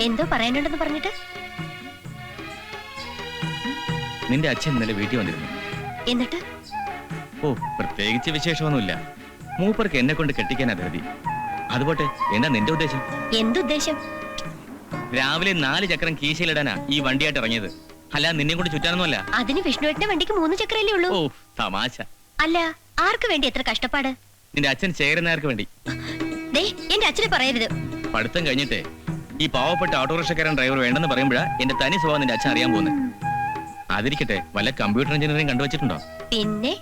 എന്തോ പറയാനുണ്ടെന്ന് പറഞ്ഞിട്ട്? നിന്റെ അച്ഛൻ ഇന്നലെ വീട്ടിൽ വന്നിരുന്നു. എന്നിട്ട്? ഓ, പ്രത്യേകിച്ച് വിശേഷമൊന്നുമില്ല. മൂപ്പർക്ക് എന്നെ കൊണ്ട് കെട്ടിക്കാനാ ധൃതി. അതുപോട്ടെ, എന്താ നിന്റെ ഉദ്ദേശം? എന്തുദ്ദേശം? രാവിലെ 4 ചക്രം കീശയിലിടാനാ ഈ വണ്ടിയായിട്ട് ഇറങ്ങിയത്. അല്ല, നിന്നെ കൊണ്ട് ചുറ്റാനൊന്നുമല്ല. അതിന് വിഷ്ണുവേട്ടന്റെ വണ്ടിക്ക് 3 ചക്രല്ലേ ഉള്ളൂ. ഓ, തമാശ. അല്ല, ആർക്ക് വേണ്ടി എത്ര കഷ്ടപ്പാട്? നിന്റെ അച്ഛൻ ചേരുന്നവർക്ക് വേണ്ടി. എന്റെ അച്ഛനെ പറയരുത്. പഠിത്തം കഴിഞ്ഞിട്ടേ ഈ പാവപ്പെട്ട ഓട്ടോറിക്ഷക്കാരൻ ഡ്രൈവർ വേണ്ടെന്ന് പറയുമ്പോഴാ എന്റെ തനി സ്വഭാവം നിന്റെ അച്ഛൻ അറിയാൻ പോകുന്നത്. അതിരിക്കട്ടെ, വല്ല കമ്പ്യൂട്ടർ എഞ്ചിനീയറിംഗ് കണ്ടുവച്ചിട്ടുണ്ടോ? പിന്നെ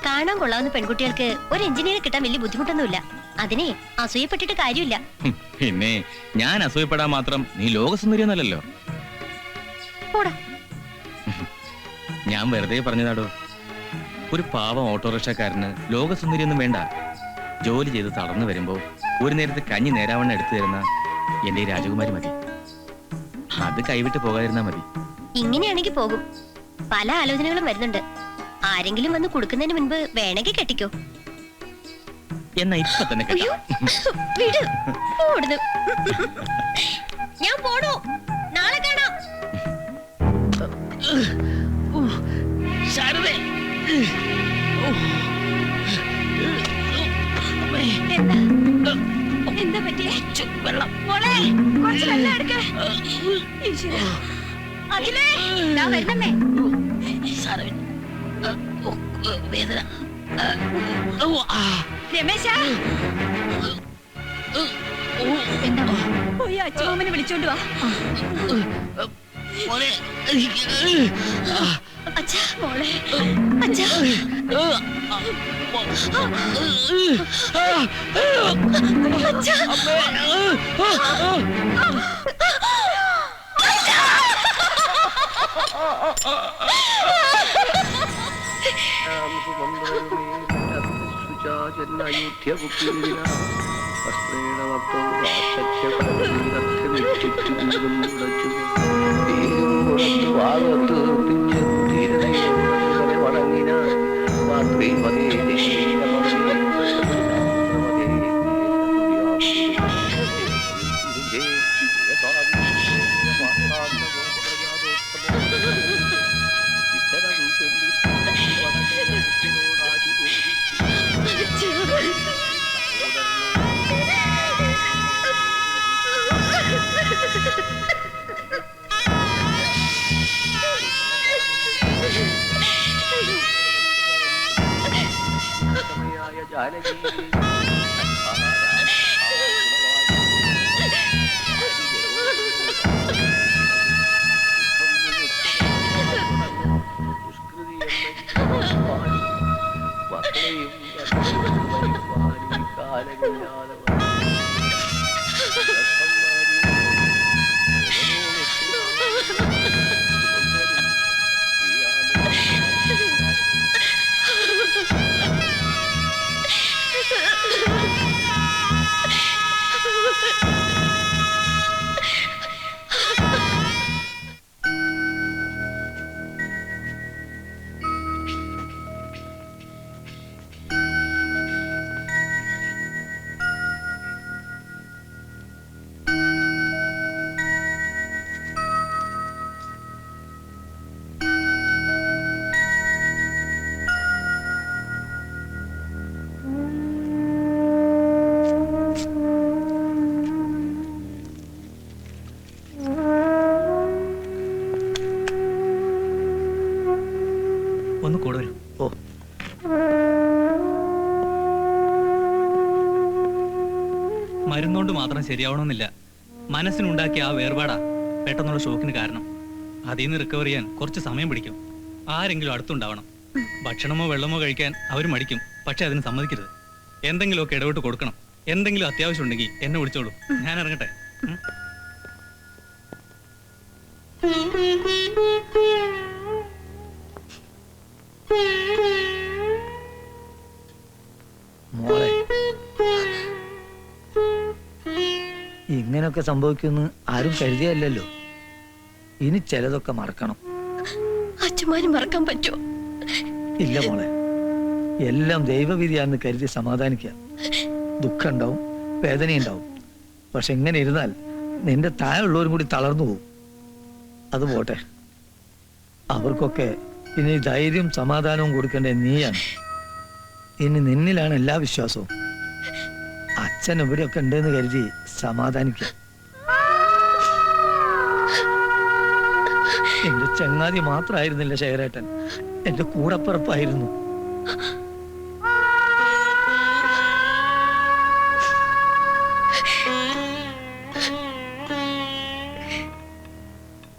കാണാൻ കൊള്ളാവുന്ന പെൺകുട്ടികൾക്ക് ഒരു എഞ്ചിനീയറെ കിട്ടാൻ വലിയ ബുദ്ധിമുട്ടൊന്നുമില്ല. അതിനെ അസൂയപ്പെട്ടിട്ട് കാര്യമില്ല. പിന്നെ ഞാൻ അസൂയപ്പെടാൻ മാത്രം നീ ലോകസുന്ദരിയൊന്നല്ലോ. ഞാൻ വെറുതെ പറഞ്ഞതാടോ. ഒരു പാവം ഓട്ടോറിക്ഷക്കാരന് ലോകസുന്ദരിയൊന്നും വേണ്ട. ജോലി ചെയ്ത് തളർന്നു വരുമ്പോ ഒരു നേരത്തെ കഞ്ഞി നേരാവണ്ണം എടുത്തു തരുന്ന എന്റെ ഈ രാജകുമാരി മതി. അത് കൈവിട്ട് പോകാതിരുന്നാ മതി. ഇങ്ങനെയാണെങ്കിൽ പോകും. പല ആലോചനകളും വരുന്നുണ്ട്. ആരെങ്കിലും വന്ന് കൊടുക്കുന്നതിന് മുൻപ് വേണമെങ്കിൽ കെട്ടിക്കോ. എന്നാ ഇപ്പൊ തന്നെ ഞാൻ പോണു. നാളെ കാണാം. എന്താ പറ്റിയ? വെള്ളം കുറച്ച് വെള്ളം എടുക്ക. അഖിലേ, വരുന്നമ്മേ. വേദന. രമേശ, എന്താ? പോയി അച്ഛനെ വിളിച്ചോണ്ട് വാ. അച്ഛാ, മോളെ, അച്ഛാ. ഒന്ന് കൂടെ വരും. ഓ, മരുന്നുകൊണ്ട് മാത്രം ശരിയാവണമെന്നില്ല. മനസ്സിനുണ്ടാക്കിയ ആ വേർപാടാ പെട്ടെന്നുള്ള ഷോക്കിന് കാരണം. അതിൽ നിന്ന് റിക്കവർ ചെയ്യാൻ കുറച്ച് സമയം പിടിക്കും. ആരെങ്കിലും അടുത്തുണ്ടാവണം. ഭക്ഷണമോ വെള്ളമോ കഴിക്കാൻ അവർ മടിക്കും. പക്ഷെ അതിന് സമ്മതിക്കരുത്. എന്തെങ്കിലുമൊക്കെ ഇടപെട്ട് കൊടുക്കണം. എന്തെങ്കിലും അത്യാവശ്യം ഉണ്ടെങ്കിൽ എന്നെ വിളിച്ചോളൂ. ഞാൻ ഇറങ്ങട്ടെ. മോളെ, ഇങ്ങനൊക്കെ സംഭവിക്കുമെന്ന് ആരും കരുതിയല്ലോ. ഇനി ചിലതൊക്കെ മറക്കണം. അച്ഛന്മാര് മറക്കാൻ പറ്റുമോ? ഇല്ല മോളെ, എല്ലാം ദൈവവിധിയാണെന്ന് കരുതി സമാധാനിക്കുക. ദുഃഖം ഉണ്ടാവും, വേദനയുണ്ടാവും. പക്ഷെ ഇങ്ങനെ ഇരുന്നാൽ നിന്റെ താഴെയുള്ളവരും കൂടി തളർന്നു പോകും. അത് പോട്ടെ, അവർക്കൊക്കെ ഇനി ധൈര്യം സമാധാനവും കൊടുക്കേണ്ടത് നീയാണ്. ഇനി നിന്നിലാണ് എല്ലാ വിശ്വാസവും. അച്ഛൻ ഇവിടെയൊക്കെ ഉണ്ടെന്ന് കരുതി സമാധാനിക്കുക. എന്റെ ചങ്ങാതി മാത്രമായിരുന്നില്ല ശേഖരേട്ടൻ, എന്റെ കൂടപ്പിറപ്പായിരുന്നു.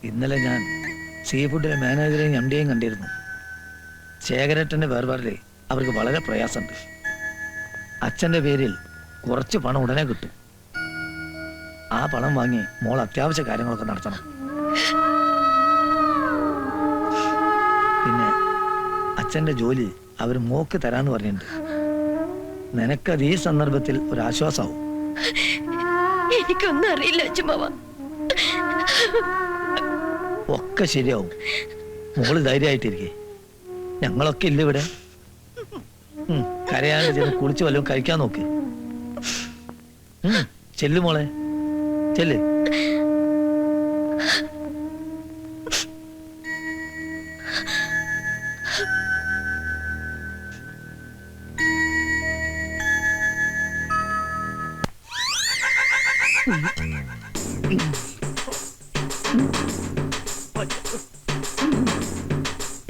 ഇന്നലെ ഞാൻ സീ ഫുഡിലെ മാനേജറെയും എംഡിയെയും കണ്ടിരുന്നു. ശേഖരേട്ടന്റെ വേർപാടില് അവർക്ക് വളരെ പ്രയാസമുണ്ട്. അച്ഛന്റെ പേരിൽ കുറച്ച് പണം ഉടനെ കിട്ടും. ആ പണം വാങ്ങി മോൾ അത്യാവശ്യ കാര്യങ്ങളൊക്കെ നടത്തണം. പിന്നെ അച്ഛന്റെ ജോലി അവർ മോക്ക് തരാന്ന് പറഞ്ഞിട്ടുണ്ട്. നിനക്കത് ഈ സന്ദർഭത്തിൽ ഒരു ആശ്വാസമാവും. എനിക്കൊന്നും അറിയില്ല അച്ഛമ്മ. ഒക്കെ ശരിയാവും. മോള് ധൈര്യമായിട്ടിരിക്കേ. ഞങ്ങളൊക്കെ ഇല്ല ഇവിടെ. കരയാണ്ട് ചെന്ന് കുളിച്ച് വല്ലതും കഴിക്കാൻ നോക്ക്. ചെല്ലു മോളെ, ചെല്ല്.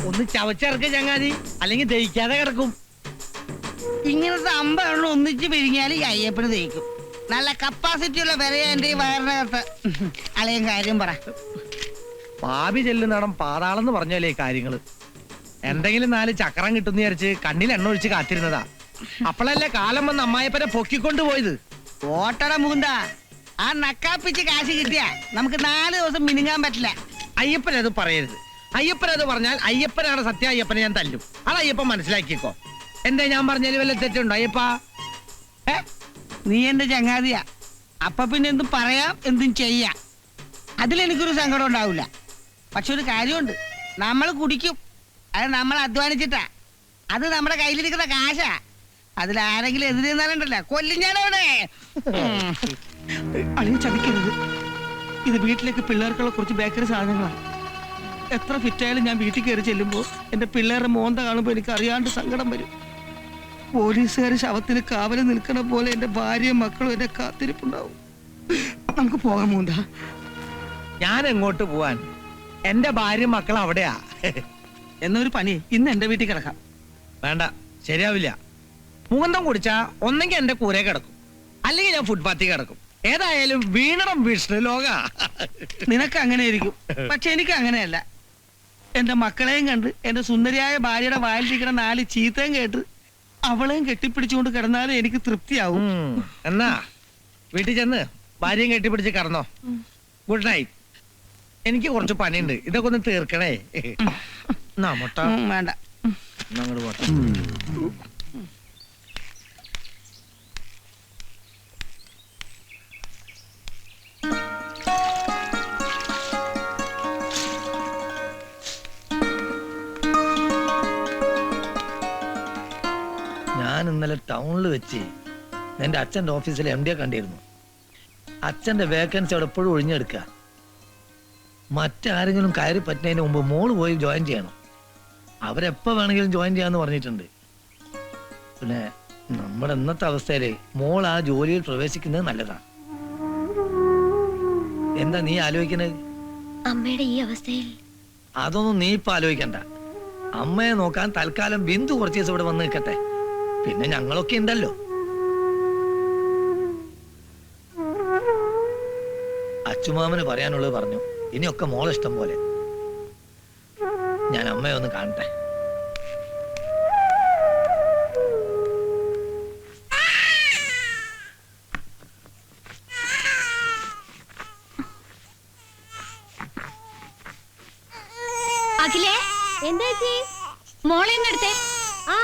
ഒന്ന് ചവച്ചിറക്ക ചങ്ങാതി, അല്ലെങ്കിൽ ദഹിക്കാതെ കിടക്കും. ഇങ്ങനത്തെ 50 എണ്ണം ഒന്നിച്ച് പിരിഞ്ഞാല് ഈ അയ്യപ്പന് ദഹിക്കും. നല്ല കപ്പാസിറ്റി ഉള്ള വിലയാ എന്റെ ഈ വയറിനകത്ത്. അളയും കാര്യം പറ. പാപി ചെല്ലുന്നടം പാതാളെന്ന് പറഞ്ഞല്ലേ ഈ കാര്യങ്ങള്. എന്തെങ്കിലും 4 ചക്രം കിട്ടുന്ന വിചാരിച്ച് കണ്ണിൽ എണ്ണ ഒഴിച്ച് കാത്തിരുന്നതാ. അപ്പോഴല്ലേ കാലം വന്ന് അമ്മായിപ്പനെ പൊക്കിക്കൊണ്ട് പോയത്. ഓട്ടട മൂന്ത, ആ നക്കാപ്പിച്ച് കാശ് കിട്ടിയാ നമുക്ക് 4 ദിവസം മിനുങ്ങാൻ പറ്റില്ല. അയ്യപ്പനത് പറയരുത്. അയ്യപ്പനത് പറഞ്ഞാൽ അയ്യപ്പനാണ് സത്യ. അയ്യപ്പനെ ഞാൻ തല്ലും. അത് അയ്യപ്പൻ മനസ്സിലാക്കിക്കോ. എന്താ ഞാൻ പറഞ്ഞാലും വല്ല തെറ്റുണ്ടോ അയ്യപ്പ? നീ എന്റെ ചങ്ങാതിയാ. അപ്പൊ പിന്നെ എന്തും പറയാം, എന്തും ചെയ്യാം. അതിലെനിക്കൊരു സങ്കടം ഉണ്ടാവില്ല. പക്ഷെ ഒരു കാര്യമുണ്ട്, നമ്മൾ കുടിക്കും. അത് നമ്മൾ അധ്വാനിച്ചിട്ടാ. അത് നമ്മുടെ കയ്യിലിരിക്കുന്ന കാശാ. അതിലാരെങ്കിലും എതിരെ നിന്നാലുണ്ടല്ല കൊല്ലും ഞാനവിടെ. അളിയും ചതിക്കരുത്. ഇത് വീട്ടിലേക്ക് പിള്ളേർക്കുള്ള കുറച്ച് ബേക്കറി സാധനങ്ങളാണ്. എത്ര ഫിറ്റായാലും ഞാൻ വീട്ടിൽ കയറി ചെല്ലുമ്പോ എന്റെ പിള്ളേരുടെ മോന്ത കാണുമ്പോ എനിക്ക് അറിയാണ്ട് സങ്കടം വരും. പോലീസുകാർ ശവത്തിന് കാവല് നിൽക്കണ പോലെ എന്റെ ഭാര്യയും മക്കളും എന്നെ കാത്തിരിപ്പുണ്ടാവും. നമുക്ക് പോകാൻ മൂന്ത. ഞാൻ എങ്ങോട്ട് പോവാൻ? എന്റെ ഭാര്യ മക്കൾ അവിടെയാ. എന്നൊരു പണി, ഇന്ന് എന്റെ വീട്ടിൽ കിടക്കാം. വേണ്ട, ശരിയാവില്ല. മൂന്തം കുടിച്ചാ ഒന്നെങ്കിൽ എന്റെ കൂരെ കിടക്കും, അല്ലെങ്കിൽ ഞാൻ ഫുട്പാത്തിൽ കിടക്കും. ഏതായാലും വീണണം വിഷ്ണു ലോക. നിനക്ക് അങ്ങനെ ഇരിക്കും, പക്ഷെ എനിക്ക് അങ്ങനെയല്ല. എന്റെ മക്കളെയും കണ്ട് എന്റെ സുന്ദരിയായ ഭാര്യയുടെ വായിലിരിക്കണ 4 ചീത്തയും കേട്ട് അവളെയും കെട്ടിപ്പിടിച്ചുകൊണ്ട് കിടന്നാലേ എനിക്ക് തൃപ്തിയാവും. എന്നാ വീട്ടിൽ ചെന്ന് ഭാര്യയും കെട്ടിപ്പിടിച്ച് കിടന്നോ. Good night. എനിക്ക് കുറച്ച് പണിയുണ്ട്, ഇതൊക്കെ ഒന്ന് തീർക്കണേ. എന്നാ മുട്ട വേണ്ട. അങ്ങോട്ട് പോട്ടെ. ഞാൻ ഇന്നലെ ടൗണിൽ വെച്ച് എന്റെ അച്ഛന്റെ ഓഫീസിലെ MD കണ്ടിരുന്നു. അച്ഛന്റെ വേക്കൻസി അവിടെ എപ്പോഴും ഒഴിഞ്ഞെടുക്കുക. മറ്റാരെങ്കിലും കയറി പറ്റുന്നതിന് മുമ്പ് മോള് പോയി ജോയിൻ ചെയ്യണം. അവരെപ്പോ വേണമെങ്കിലും ജോയിൻ ചെയ്യാന്ന് പറഞ്ഞിട്ടുണ്ട്. പിന്നെ നമ്മുടെ ഇന്നത്തെ അവസ്ഥയില് മോൾ ആ ജോലിയിൽ പ്രവേശിക്കുന്നത് നല്ലതാ. എന്താ നീ ആലോചിക്കുന്നത്? അമ്മയുടെ ഈ അവസ്ഥയിൽ അതൊന്നും നീ ഇപ്പൊ ആലോചിക്കണ്ട. അമ്മയെ നോക്കാൻ തൽക്കാലം ബിന്ദു കുറച്ച് ദിവസം ഇവിടെ വന്ന് നിൽക്കട്ടെ. പിന്നെ ഞങ്ങളൊക്കെ ഉണ്ടല്ലോ. അച്ചുമാമന് പറയാനുള്ളത് പറഞ്ഞു. ഇനിയൊക്കെ മോളെ ഇഷ്ടം പോലെ. ഞാൻ അമ്മയെ ഒന്ന് കാണട്ടെ. അഖിലേ, എന്താ മോളെ എടുത്തേ? ആ